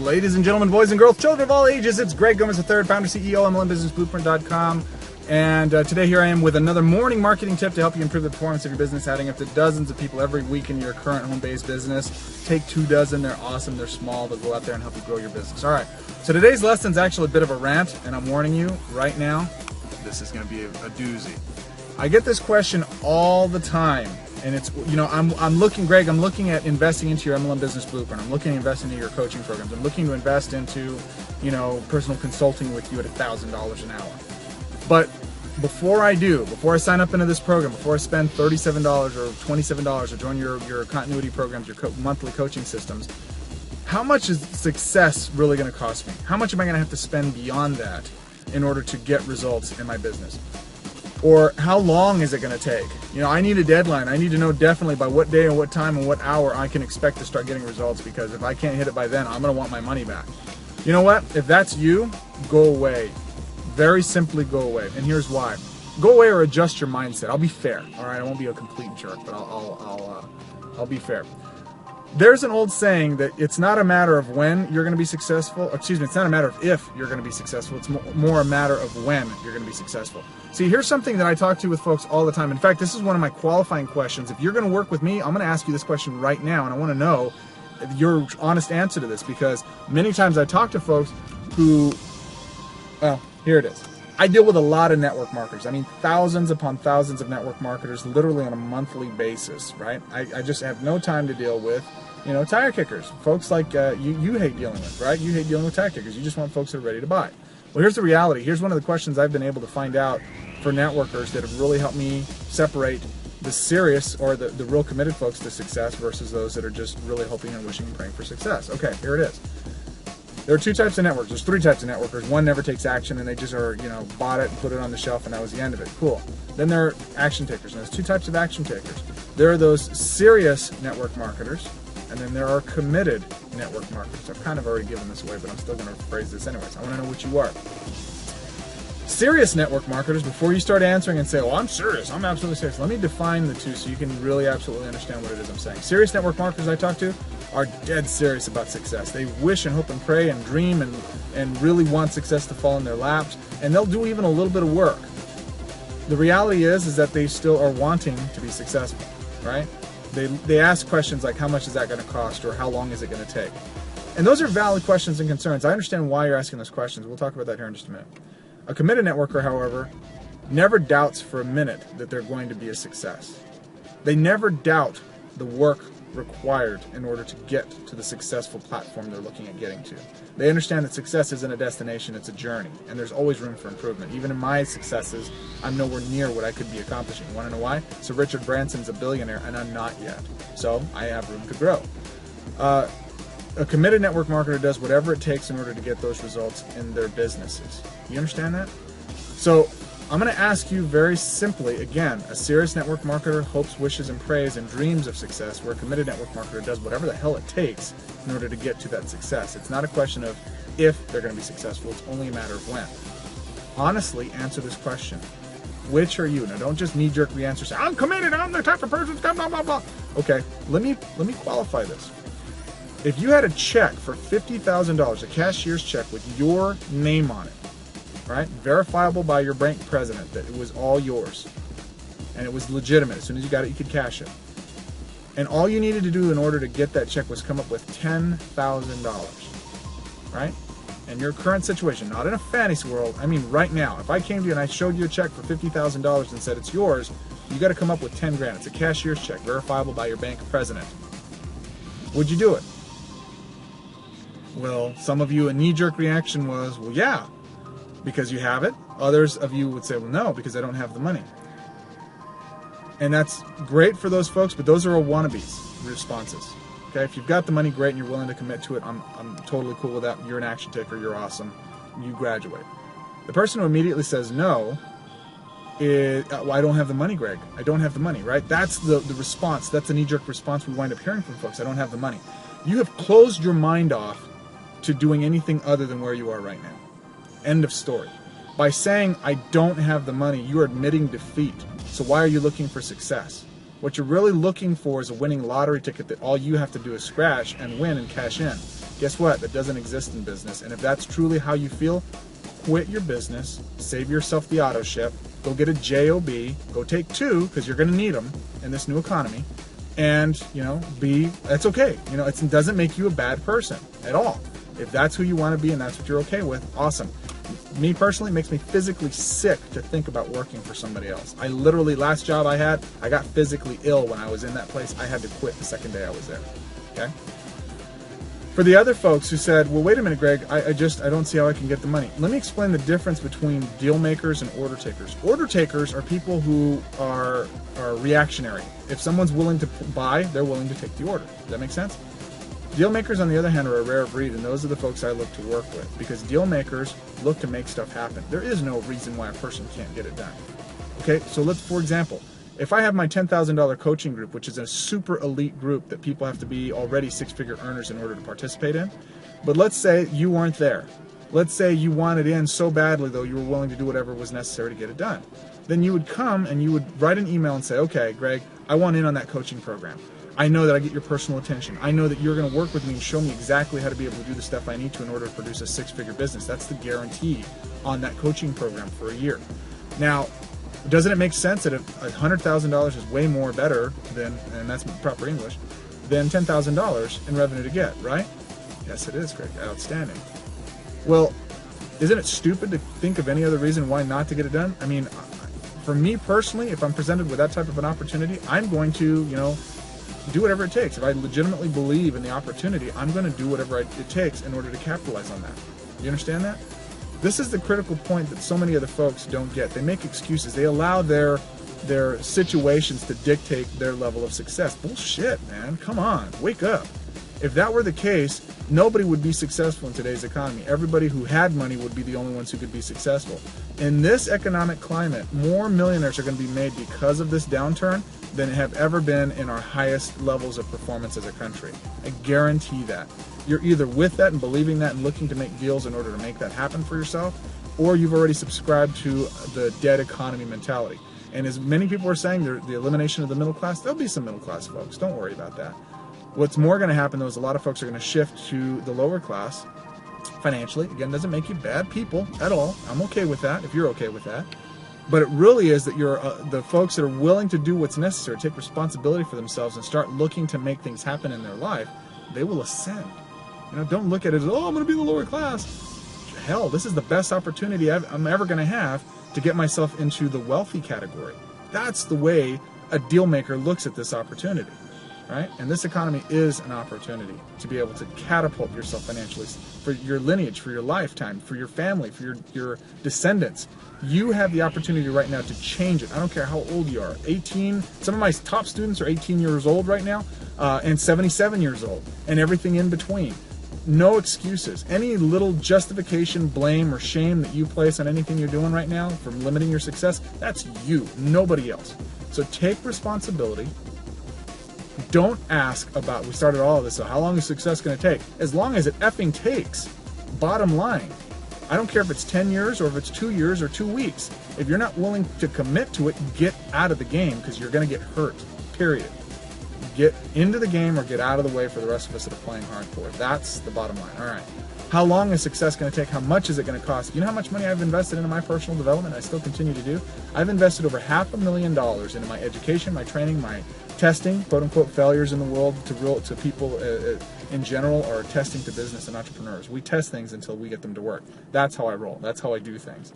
Ladies and gentlemen, boys and girls, children of all ages, it's Greg Gomez III, founder, CEO, MLMBusinessBlueprint.com. And today here I am with another morning marketing tip to help you improve the performance of your business, adding up to dozens of people every week in your current home-based business. Take 2 dozen, they're awesome, they're small, they'll go out there and help you grow your business. All right, so today's lesson is actually a bit of a rant, and I'm warning you right now, this is gonna be a doozy. I get this question all the time. And it's, you know, I'm looking at investing into your MLM Business Blueprint. I'm looking at investing into your coaching programs. I'm looking to invest into, you know, personal consulting with you at $1,000 an hour. But before I sign up into this program, before I spend $37 or $27 or join your continuity programs, your monthly coaching systems, how much is success really going to cost me? How much am I going to have to spend beyond that in order to get results in my business? Or how long is it going to take? You know, I need a deadline. I need to know definitely by what day and what time and what hour I can expect to start getting results, because if I can't hit it by then, I'm going to want my money back. You know what? If that's you, go away. Very simply go away. And here's why. Go away or adjust your mindset. I'll be fair. All right, I won't be a complete jerk, but I'll be fair. There's an old saying that it's not a matter of when you're going to be successful. Excuse me, it's not a matter of if you're going to be successful. It's more a matter of when you're going to be successful. See, here's something that I talk to with folks all the time. In fact, this is one of my qualifying questions. If you're going to work with me, I'm going to ask you this question right now, and I want to know your honest answer to this, because many times I talk to folks who, well, here it is. I deal with a lot of network marketers. I mean, thousands upon thousands of network marketers literally on a monthly basis, right? I just have no time to deal with, you know, tire kickers. Folks like you hate dealing with, right? You hate dealing with tire kickers. You just want folks that are ready to buy. Well, here's the reality. Here's one of the questions I've been able to find out for networkers that have really helped me separate the serious or the real committed folks to success versus those that are just really hoping and wishing and praying for success. Okay, here it is. There are 2 types of networkers. There's 3 types of networkers. One never takes action, and they just are, you know, bought it and put it on the shelf, and that was the end of it. Cool. Then there are action takers. And there's 2 types of action takers. There are those serious network marketers, and then there are committed network marketers. I've kind of already given this away, but I'm still going to phrase this anyways. I want to know what you are. Serious network marketers, before you start answering and say, oh, I'm serious, I'm absolutely serious, let me define the 2 so you can really absolutely understand what it is I'm saying. Serious network marketers I talk to are dead serious about success. They wish and hope and pray and dream and really want success to fall in their laps, and they'll do even a little bit of work. The reality is that they still are wanting to be successful, right? They ask questions like, how much is that going to cost, or how long is it going to take? And those are valid questions and concerns. I understand why you're asking those questions. We'll talk about that here in just a minute. A committed networker, however, never doubts for a minute that they're going to be a success. They never doubt the work required in order to get to the successful platform they're looking at getting to. They understand that success isn't a destination, it's a journey, and there's always room for improvement. Even in my successes, I'm nowhere near what I could be accomplishing. You want to know why? So Richard Branson's a billionaire, and I'm not yet. So I have room to grow. A committed network marketer does whatever it takes in order to get those results in their businesses. You understand that? So I'm going to ask you very simply, again, a serious network marketer hopes, wishes, and prays and dreams of success, where a committed network marketer does whatever the hell it takes in order to get to that success. It's not a question of if they're going to be successful, it's only a matter of when. Honestly, answer this question. Which are you? Now, don't just knee-jerk answer, say, I'm committed, I'm the type of person who's blah, blah, blah. Okay, let me qualify this. If you had a check for $50,000, a cashier's check with your name on it, right, verifiable by your bank president that it was all yours, and it was legitimate, as soon as you got it, you could cash it, and all you needed to do in order to get that check was come up with $10,000, right? In your current situation, not in a fantasy world, I mean right now, if I came to you and I showed you a check for $50,000 and said it's yours, you got to come up with 10 grand. It's a cashier's check, verifiable by your bank president. Would you do it? Well, some of you, a knee-jerk reaction was, well, yeah, because you have it. Others of you would say, well, no, because I don't have the money. And that's great for those folks, but those are all wannabes responses. Okay, if you've got the money, great, and you're willing to commit to it, I'm totally cool with that. You're an action taker, you're awesome, you graduate. The person who immediately says no is, well, I don't have the money, Greg. I don't have the money, right? That's the response. That's the knee-jerk response we wind up hearing from folks. I don't have the money. You have closed your mind off to doing anything other than where you are right now. End of story. By saying, I don't have the money, you are admitting defeat. So why are you looking for success? What you're really looking for is a winning lottery ticket that all you have to do is scratch and win and cash in. Guess what? That doesn't exist in business. And if that's truly how you feel, quit your business, save yourself the auto ship, go get a job, go take 2 because you're going to need them in this new economy, and that's okay. It doesn't make you a bad person at all. If that's who you want to be and that's what you're okay with, awesome. Me personally, it makes me physically sick to think about working for somebody else. I literally, last job I had, I got physically ill when I was in that place. I had to quit the second day I was there. Okay. For the other folks who said, well, wait a minute, Greg, I don't see how I can get the money. Let me explain the difference between deal makers and order takers. Order takers are people who are reactionary. If someone's willing to buy, they're willing to take the order. Does that make sense? Deal makers, on the other hand, are a rare breed, and those are the folks I look to work with, because deal makers look to make stuff happen. There is no reason why a person can't get it done. Okay, so let's, for example, if I have my $10,000 coaching group, which is a super elite group that people have to be already 6-figure earners in order to participate in, but let's say you weren't there. Let's say you wanted in so badly, though, you were willing to do whatever was necessary to get it done. Then you would come and you would write an email and say, okay, Greg, I want in on that coaching program. I know that I get your personal attention. I know that you're going to work with me and show me exactly how to be able to do the stuff I need to in order to produce a 6-figure business. That's the guarantee on that coaching program for a year. Now, doesn't it make sense that if $100,000 is way more better than, and that's proper English, than $10,000 in revenue to get, right? Yes, it is, Greg. Outstanding. Well, isn't it stupid to think of any other reason why not to get it done? I mean, for me personally, if I'm presented with that type of an opportunity, I'm going to, do whatever it takes. If I legitimately believe in the opportunity, I'm going to do whatever it takes in order to capitalize on that. You understand that? This is the critical point that so many other folks don't get. They make excuses. They allow their situations to dictate their level of success. Bullshit, man. Come on. Wake up. If that were the case, nobody would be successful in today's economy. Everybody who had money would be the only ones who could be successful. In this economic climate, more millionaires are going to be made because of this downturn than have ever been in our highest levels of performance as a country. I guarantee that. You're either with that and believing that and looking to make deals in order to make that happen for yourself, or you've already subscribed to the dead economy mentality. And as many people are saying, the elimination of the middle class, there'll be some middle class folks. Don't worry about that. What's more going to happen, though, is a lot of folks are going to shift to the lower class financially. Again, doesn't make you bad people at all. I'm okay with that if you're okay with that. But it really is that you're the folks that are willing to do what's necessary, take responsibility for themselves, and start looking to make things happen in their life. They will ascend. Don't look at it as, oh, I'm going to be the lower class. Hell, this is the best opportunity I'm ever going to have to get myself into the wealthy category. That's the way a deal maker looks at this opportunity. Right? And this economy is an opportunity to be able to catapult yourself financially for your lineage, for your lifetime, for your family, for your descendants. You have the opportunity right now to change it. I don't care how old you are. 18, some of my top students are 18 years old right now, and 77 years old, and everything in between. No excuses. Any little justification, blame, or shame that you place on anything you're doing right now for limiting your success, that's you, nobody else. So take responsibility. Don't ask about, we started all of this, so how long is success going to take? As long as it effing takes. Bottom line. I don't care if it's 10 years or if it's 2 years or 2 weeks. If you're not willing to commit to it, get out of the game, because you're going to get hurt, period. Get into the game or get out of the way for the rest of us that are playing hardcore. That's the bottom line. All right. How long is success going to take? How much is it going to cost? You know how much money I've invested into my personal development? I still continue to do. I've invested over $500,000 into my education, my training, my testing, quote-unquote, failures in the world to people in general, or testing to business and entrepreneurs. We test things until we get them to work. That's how I roll. That's how I do things.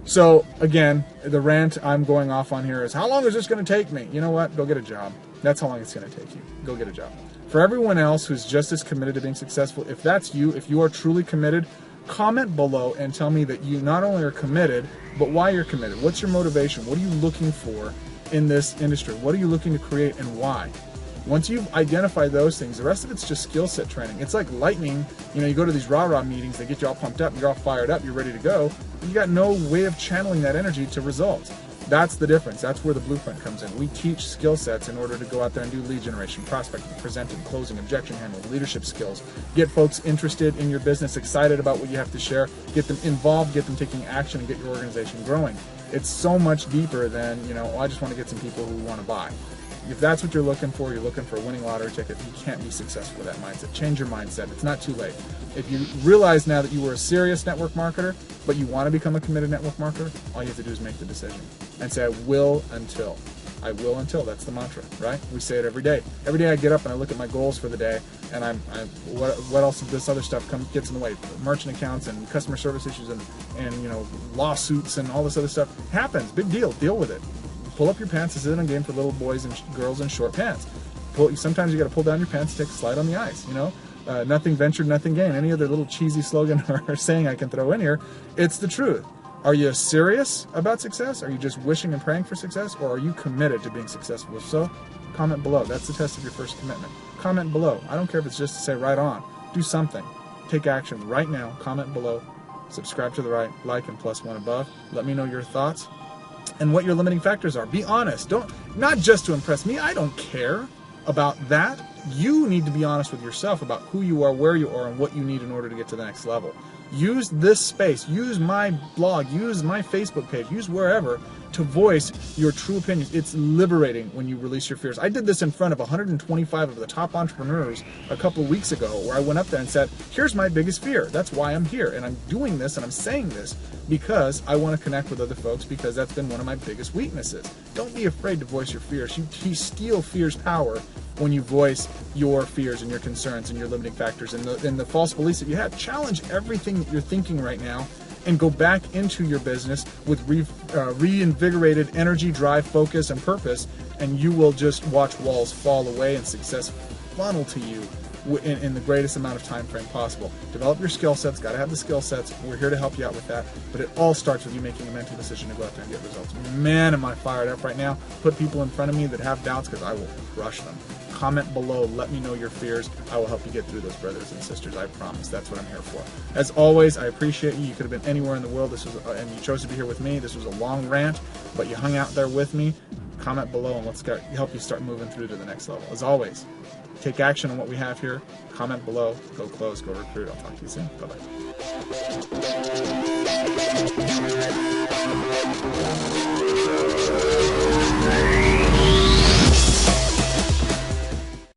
So, again, the rant I'm going off on here is, how long is this going to take me? You know what? Go get a job. That's how long it's going to take you. Go get a job. For everyone else who's just as committed to being successful, if that's you, if you are truly committed, comment below and tell me that you not only are committed, but why you're committed. What's your motivation? What are you looking for in this industry? What are you looking to create, and why? Once you've identified those things, the rest of it's just skill set training. It's like lightning. You go to these rah-rah meetings, they get you all pumped up, you're all fired up, you're ready to go. You got no way of channeling that energy to results. That's the difference. That's where the blueprint comes in. We teach skill sets in order to go out there and do lead generation, prospecting, presenting, closing, objection handling, leadership skills. Get folks interested in your business, excited about what you have to share, get them involved, get them taking action, and get your organization growing. It's so much deeper than, I just want to get some people who want to buy. If that's what you're looking for a winning lottery ticket, you can't be successful with that mindset. Change your mindset. It's not too late. If you realize now that you were a serious network marketer, but you want to become a committed network marketer, all you have to do is make the decision and say, I will until. I will until. That's the mantra, right? We say it every day. Every day I get up and I look at my goals for the day, and what else of this other stuff gets in the way? Merchant accounts and customer service issues and lawsuits and all this other stuff happens. Big deal. Deal with it. Pull up your pants. This isn't a game for little boys and girls in short pants. Sometimes you got to pull down your pants, take a slide on the ice. Nothing ventured, nothing gained. Any other little cheesy slogan or saying I can throw in here, it's the truth. Are you serious about success? Are you just wishing and praying for success? Or are you committed to being successful? If so, comment below. That's the test of your first commitment. Comment below. I don't care if it's just to say right on. Do something. Take action right now. Comment below. Subscribe to the right. Like and +1 above. Let me know your thoughts and what your limiting factors are. Be honest. Not just to impress me. I don't care about that. You need to be honest with yourself about who you are, where you are, and what you need in order to get to the next level. Use this space, use my blog, use my Facebook page, use wherever to voice your true opinions. It's liberating when you release your fears. I did this in front of 125 of the top entrepreneurs a couple of weeks ago, where I went up there and said, here's my biggest fear. That's why I'm here. And I'm doing this and I'm saying this because I want to connect with other folks, because that's been one of my biggest weaknesses. Don't be afraid to voice your fears. You steal fear's power when you voice your fears and your concerns and your limiting factors and the false beliefs that you have. Challenge everything that you're thinking right now and go back into your business with reinvigorated energy, drive, focus, and purpose, and you will just watch walls fall away and success funnel to you in the greatest amount of time frame possible. Develop your skill sets. Got to have the skill sets. We're here to help you out with that, but it all starts with you making a mental decision to go out there and get results. Man, am I fired up right now. Put people in front of me that have doubts, because I will crush them. Comment below. Let me know your fears. I will help you get through those, brothers and sisters. I promise. That's what I'm here for. As always, I appreciate you. You could have been anywhere in the world. And you chose to be here with me. This was a long rant, but you hung out there with me. Comment below and let's help you start moving through to the next level. As always, take action on what we have here. Comment below. Go close. Go recruit. I'll talk to you soon. Bye-bye.